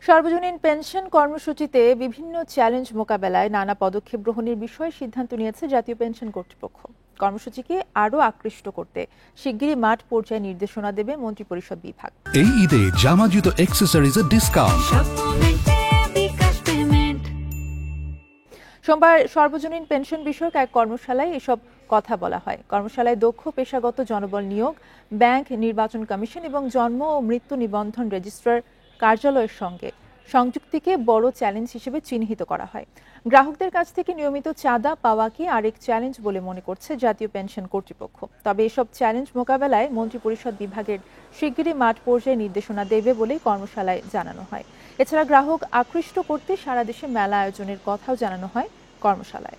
সর্বজনীন পেনশন কর্মসূচিতে বিভিন্ন চ্যালেঞ্জ মোকাবেলায় নানা পদক্ষেপ গ্রহণের বিষয়ে সিদ্ধান্ত নিয়েছে জাতীয় পেনশন কর্তৃপক্ষ। কর্মসূচিকে আরও আকৃষ্ট করতে শিগগিরই মাঠ পর্যায়ে নির্দেশনা দেবে মন্ত্রিপরিষদ বিভাগ। এই ঈদে জামা জুতো অ্যাক্সেসরিজের ডিসকাউন্ট। সোমবার সর্বজনীন পেনশন বিষয়ক এক কর্মশালায় এসব কথা বলা হয়। কর্মশালায় দক্ষ পেশাগত জনবল নিয়োগ, ব্যাংক, নির্বাচন কমিশন এবং জন্ম ও মৃত্যু নিবন্ধন রেজিস্ট্রার কার্যালয়ের সঙ্গে সংযুক্তিকে বড় চ্যালেঞ্জ হিসেবে চিহ্নিত করা হয়। গ্রাহকদের কাছ থেকে নিয়মিত চাঁদা পাওয়াকে আরেক চ্যালেঞ্জ বলে মনে করছে জাতীয় পেনশন কর্তৃপক্ষ। তবে এসব চ্যালেঞ্জ মোকাবেলায় মন্ত্রিপরিষদ বিভাগের শিগগিরই মাঠ পর্যায়ে নির্দেশনা দেবে বলে কর্মশালায় জানানো হয়। এছাড়া গ্রাহক আকৃষ্ট করতে সারা দেশে মেলা আয়োজনের কথাও জানানো হয় কর্মশালায়।